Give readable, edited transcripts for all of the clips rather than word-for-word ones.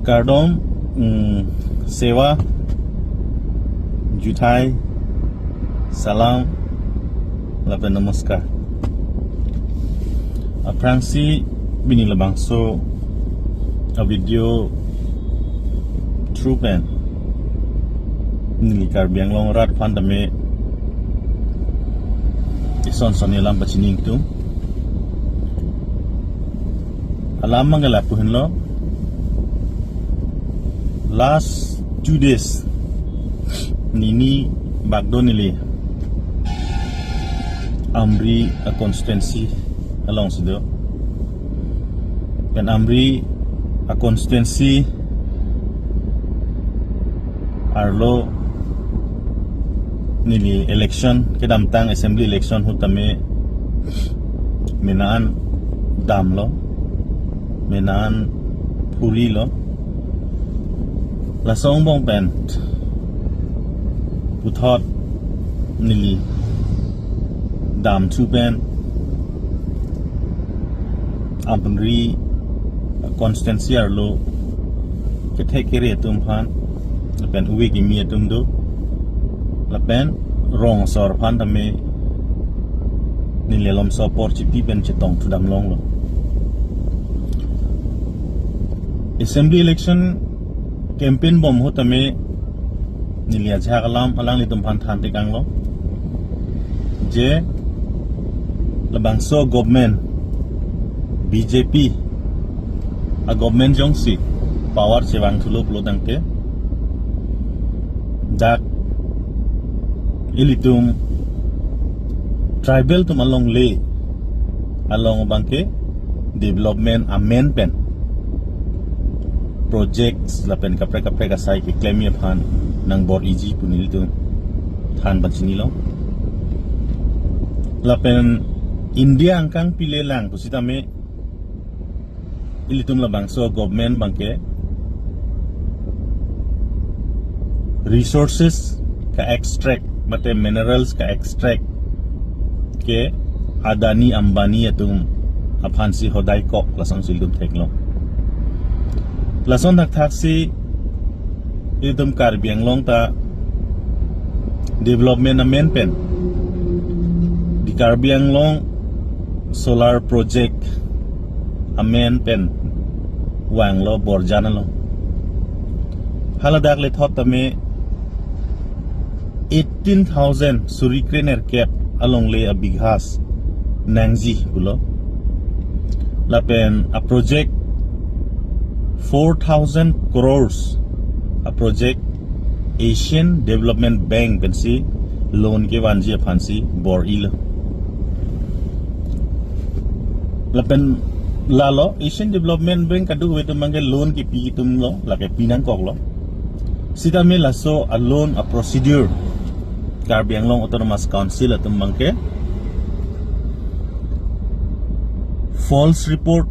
Kardom sewa jutai salam lapen namaskar aprangsi bini labangso a video true pen nilikar biang long rat pandame ison sonelam bachining tu alam mangala puhin lo last 2 days nini bagdonili amri a constituency along sido dan amri a constituency arlo nili election kedamtang assembly election hutame menaan damlo menaan puri lo lasong bong pen puthot nili dam chu pen ampenri constancy arlo ke thekere tum phan pen uwe ki mi tum do la pen rong sor phan tame nili lom so por chi pi pen chetong thudam long lo assembly election campaign bom hotame nilia jhagalam alang litum phan than te kang lo je labangso government BJP a government jong si power sewang thulo plo dangte dak ilitum tribal tum along le along bangke development amendment projects lapen kapre kasai ki claim ye phan nang bor easy punil tu than bachini lo lapen India angkang pile lang pusitame ilitum labangso government bangke resources ka extract mate minerals ka extract ke Adani Ambani atum aphansi hodai kok lasang sildum theklo lason dak thaksi idum karbiang long ta development amendment di karbiang long solar project amendment wang lo borjana lo haladak le thot tame 18,000 surikrener cap along le a bighas nangji bulo lapen a project 4,000 crores a project Asian Development Bank pensi loan ke wanji phansi bor il lapen lalo Asian Development Bank kadu wetu mangge loan ki pi tum lo lake pinang kok lo sita me laso a loan a procedure Karbiang Long Autonomous Council atum mangke false report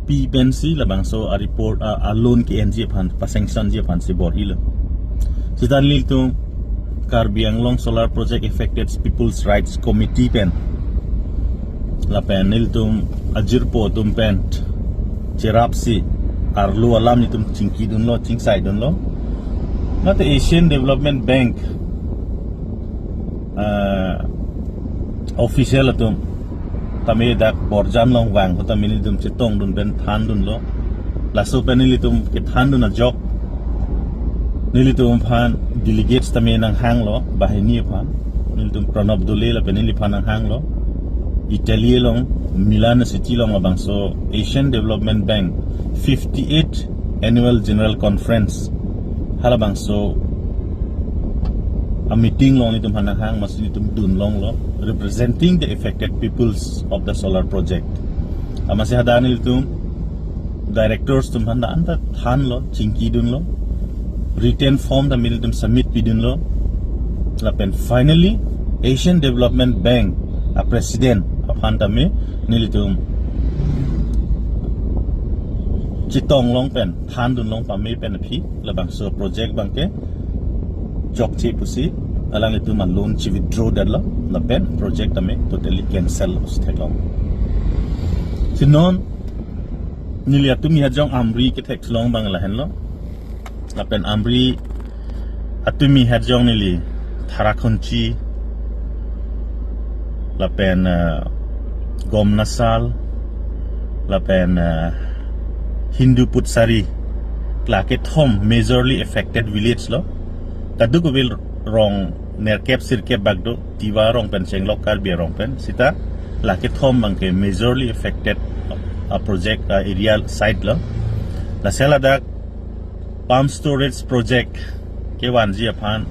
pi pensi labangso a report a loan ki NG phan pa sanction je phan si bor hilo sitan lil tu Karbiang Long Solar Project Affected People's Rights Committee pen la panel tum ajirpo tum pen cherapsi arlu alam ni tum chingki dun lo chingsai dun lo mate Asian Development Bank official atum tame dak borjan long wang ko tame ni dum chitong dun ben than dun lo laso penili tum ke than dun a jok nili tum phan delegates tame nang hang lo bahini phan nili tum pranab dole la penili phan nang hang lo Italy long Milan City long abangso Asian Development Bank 58 Annual General Conference halabangso a meeting long nitum hanang hang mas nitum dun long lo representing the affected peoples of the solar project amase hadani litum directors tum handa anta than lo chingki dun lo written form da militum submit pidun lo lapen finally Asian Development Bank a president apanta me nilitum chitong long pen than dun long pa me pen phi labangso project bangke jok chi pusi alang itu man loan chi withdraw dadla na pen project ame totally cancel stheklong sinon nilia tumi ha jong amri ke thek long bang la hen lo la pen amri atumi herjong nili tharakhunchi la pen gomnasal la pen Hindu Putsari la ke thom majorly affected village lo tadu ko bil rong nerkep sirkep bagdo tiwa rong pen senglok kar bi rong pen sita la ke thom bangke majorly affected a project area site lo la sela dak pump storage project ke wanji aphan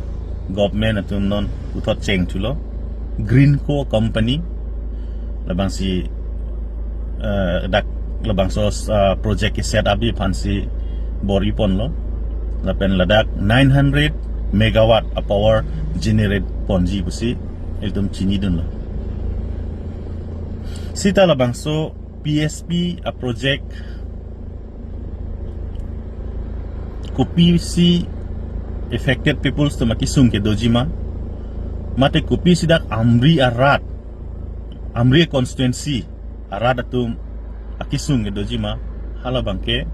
government atum non uthot cheng chulo Greenco company labang si dak labang so project ki set up bi phansi bori pon lo lapen ladak 900 megawatt a power generate ponji busi eldum chini dun lo sita labang so PSP a project ko PC affected peoples to makisung ke dojima mate ko PC dak amri arat amri constituency arat atum akisung ke dojima halabang ke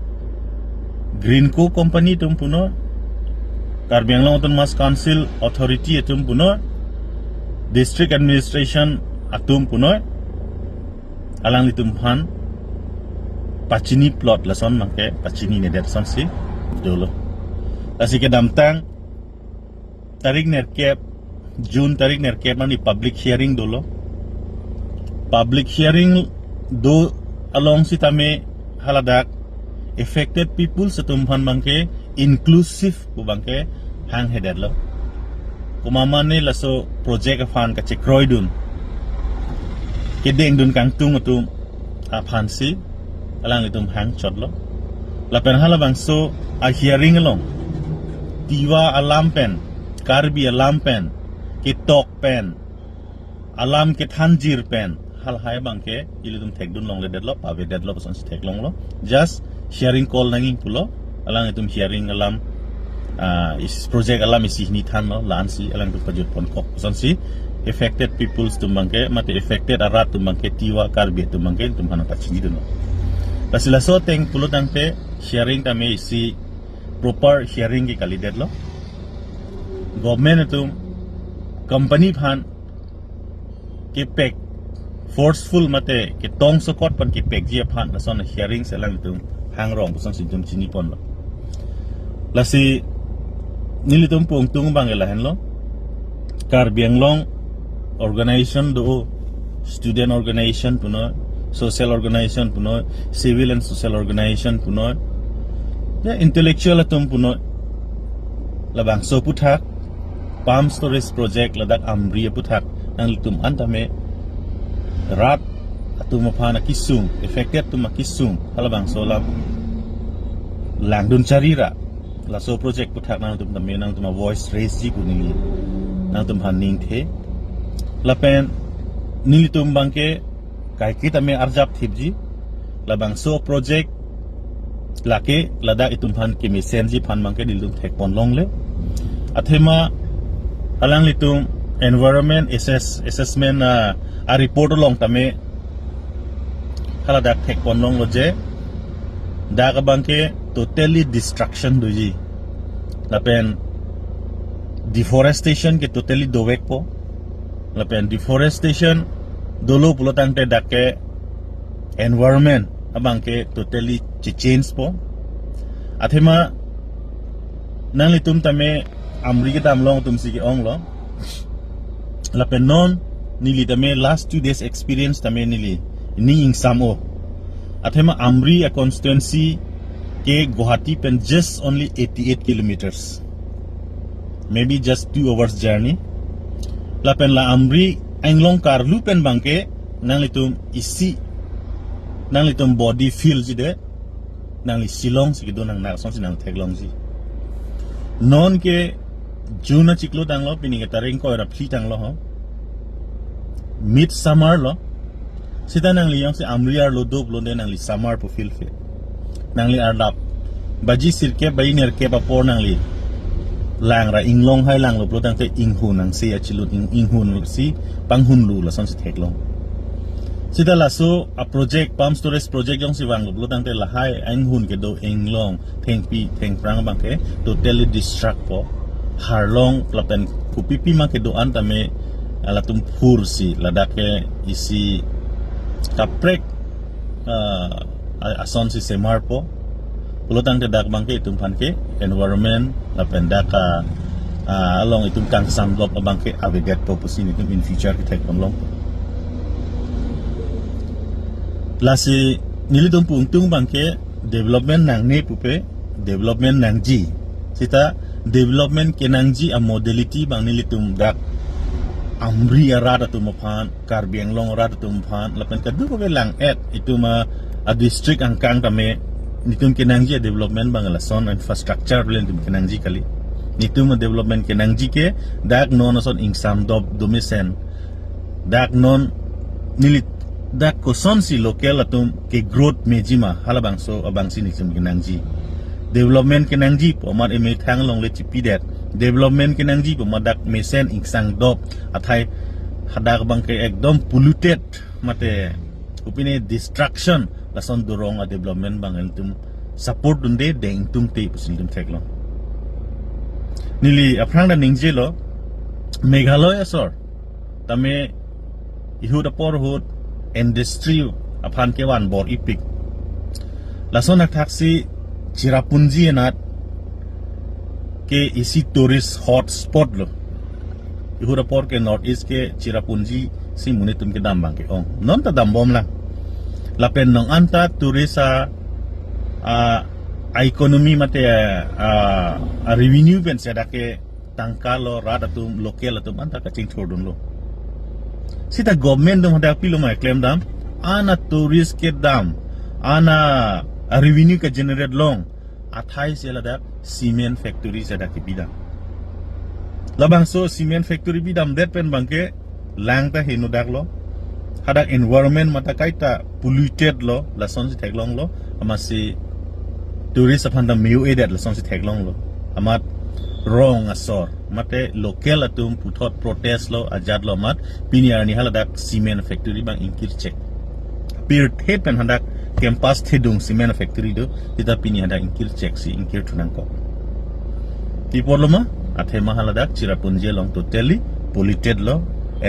Greenco company tum puno Karbi Anglong Autonomous Council authority atum puno district administration atum puno alang litum phan pachini plot lason mangke pachini ne der son si dolo asike damtang tarik nerkep June tarik nerkep mani public hearing dolo public hearing do along si tame haladak affected people setumphan bangke inclusive bu bangke hang header lo kumama ne laso project afan ka chekroy dun kedeng dun kang tung atum aphan si alang itum hang chot lo la pen hala bang so a hearing along tiwa alam pen karbi alam pen ke tok pen alam ke thanjir pen hal hai bangke ilidum thek dun long le deadlock ave deadlock son thek long lo just sharing call nanging pulo alang itum sharing alam is project alam isi ni than lo lan si alang tu pajut pon kok son si affected peoples tu bangke mate affected arat tu bangke tiwa karbi tu bangke tum hana pachini dun lo pasila so teng pulo tangte sharing tame isi proper sharing ki kali dead lo government tu company phan ke pek forceful mate ke tong sokot pan ke pek ji phan la son hearing se lang tum hang rong son sin tum chini pon lo la si nilitum pung tung bang la hen lo Karbi Anglong organization do student organization puno social organization puno civil and social organization puno ya intellectual atum puno labang so puthak pump storage project ladak amri puthak ang litum antame rat atuma phana kisung affected tuma kisung halabang solam langdun charira la so project puthak nang tum tamme nang tuma voice raise ji kunili nang tum hanning the lapen nilitum bangke kai kita me arjap thipji labang so project lake lada itum phan ke mesenji phan mangke dilum thek pon longle athema alang litum environment assessment a report long tame hala dak thek pon long lo je daga bangke totally destruction doji lapen deforestation ke totally dowek po lapen deforestation dolo pulotang te dakke environment abangke totally change po athema nang litum tame amri ke tam long tum si ke ong lo lapen non nili tame last 2 days experience tame nili ni ingsamo athema amri a constituency ke Guwahati pen just only 88 kilometers maybe just 2 hours journey lapen la amri Anglong karlu pen bangke nang litum isi nang litum body feel jide nang li silong sigido nang na son sinang theglong ji non ke juna chiklo tang lo pini taring ko ra phi tang lo ho mid summer lo sita nang li yang se amriar lo dop lo nang li summer po feel fe nang li ardap baji sirke bai ner ke pa por nang li lang ra inglong hai lang lo pro tang te inghun nang se achilun inghun si panghun lu la son si theklong Sita laso a project pump storage project yang si wang lo tang te lahai ang hun ke do eng long theng pi theng prang bang ke totally distract po har long plapen kupipi ma ke do an tame alatum phur si ladake isi kaprek ason si semar po lo tang te dak bang ke itum pan ke environment lapen daka along itum kang samlop abang ke abegat po pusin itum in future ke tek long lasi nilitum puntung bangke development nang ne pupe development nang ji sita development ke nang ji a modality bang nilitum dak amri arada tu mapan karbiang long arada tu mapan lapan kadu ko lang et itu ma a district angkang tame nitum ke nang ji development bang lason infrastructure len tum ke nang ji kali nitum development ke nang ji ke dak non ason ingsam dob domisen dak non nilit dak koson si lokal atum ke growth mejima halabang so abang sini sim kenangji development kenangji pomat eme thang long le chipi dat development kenangji pomat dak mesen ingsang dop athai hadak bang ke ekdom polluted mate upine destruction lason dorong a development bang entum support dunde deng tum te pusil dum theklo nili aprang da ningje lo meghalaya sor tame ihud apor hud industry apan kewan bor ipik lason nak taksi Chirapunji enat ke isi tourist hotspot lo ihura por ke north east ke Chirapunji si munitum ke dambang ke ong non ta dambom la lapen nong anta turisa ekonomi mate revenue pen sada ke tangkalo radatum lokal atum anta kacing thodun lo sita government dum hadak Puloma claim dam ana tourist ke dam ana revenue ka generate long athai sela dak cement factory sada ke bidam labang so cement factory bidam det pen bangke langta hinu dak lo hadak environment mata kaita polluted lo lason si theklong lo amasi tourist apanda miu edat lason si theklong lo amat wrong asor mate local atum puthot protest lo ajad lo mat piniar ni haladak cement factory bang inkir check pir thet pen handak campus thedung cement factory do tita pini handak inkir check si inkir thunang ko ti Puloma athe mahaladak Chirapunji long totally polluted lo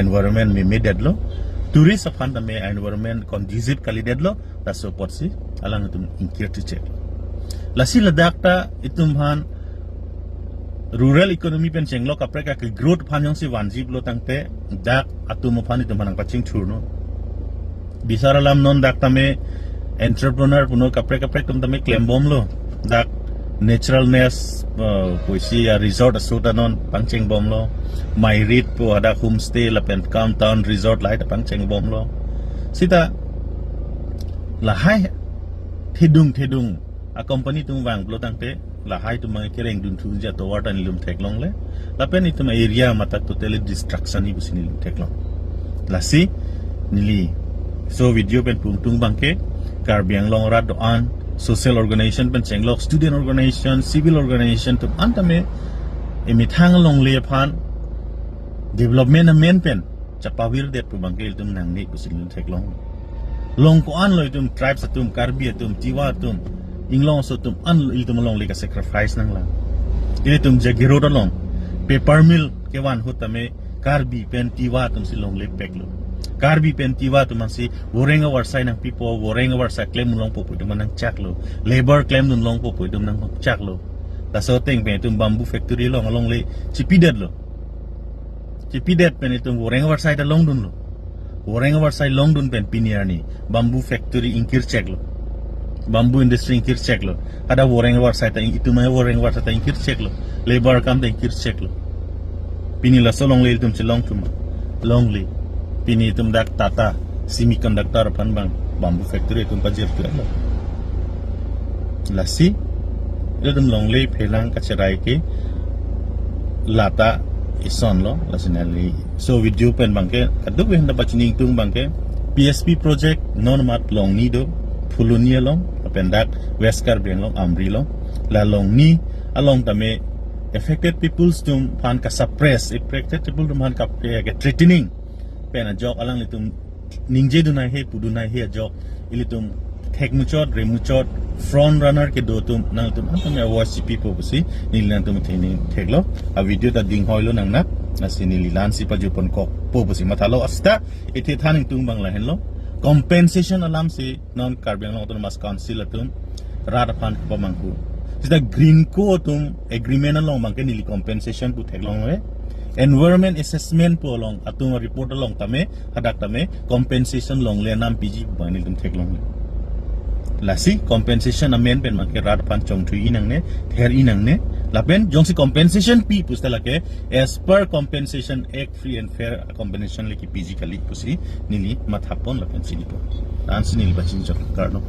environment me meded lo tourist apanda me environment conducive kalided lo da support si alang atum inkir check lasi ladak ta itum han rural economy pen chenglok apreka ke growth phanyong si wanjib lo tangte dak atum phani tum hanang paching thurno bisaralam non dak tame entrepreneur puno kapreka prek tum tame claim bom lo dak naturalness poisi resort asuta non pangcheng bom lo my read po ada homestay la pen town resort lai ta pangcheng bom lo sita lahai thedung a company tum wang lo tangte lahai tu mang kereng dun tu ja to watan lum theklong le lapen itum area mata totally destruction ni busini lum theklong lasi nili so video pen pungtung bangke karbiang long rat do an social organization pen chenglok student organization civil organization tu antame emi thang long le phan development men pen chapawir det tu bangke itum nang ni busini lum theklong long ko an lo itum tribes atum karbi atum tiwa atum inglong so tum an iltum long le ka sacrifice nang la ilitum jagiro long paper mill ke wan hutame karbi pen tiwa tum si long le peklo karbi pen tiwa tum si worenga warsai nang pipo worenga warsa claim long po tum nang chaklo labor claim dun long po tum nang chaklo ta so teng pen tum bamboo factory long le chipidet pen tum worenga warsai ta long dun lo worenga warsai long dun pen piniarni bamboo factory inkir chaklo bamboo industry inkir check lo ada woreng war sa ta itu mai woreng war sa ta inkir check lo labor kam ta inkir check lo pini la solong le tum chilong tum long le pini tum dak tata semiconductor pan bang bamboo factory tum pajir tu lo lasi le tum long le phelang kacherai ke lata ison lo lasinali so video pen bangke kadu we handa pachning tung bangke PSP project non mat long nido Pulunia long pendak west karbiang long amri long la long ni along tame affected peoples tum pan ka suppress affected people tum han ka threatening pen a jok alang litum ningje dunai he pudunai he jok ilitum tekmuchot remuchot front runner ke do tum nang tum tum worship people busi nilan tum thini theklo a video ta ding hoilo nang na asini lilan si pa jupon ko po busi mathalo asta ite thaning tung bangla henlo compensation alam si non carbon autonomous council atum radaphan ko mangku sida green ko tum agreement along mangke nili compensation pu theklong we environment assessment po along atum report along tame hadak tame compensation long le nam pg banil tum theklong lasi compensation amen pen ma ke radaphan chong thui inang ne ther inang ne lapen jong si compensation pi pustala ke as per compensation act free and fair compensation leki pg kali pusi nili mathapon lapen sini po dan sini bachin jok karno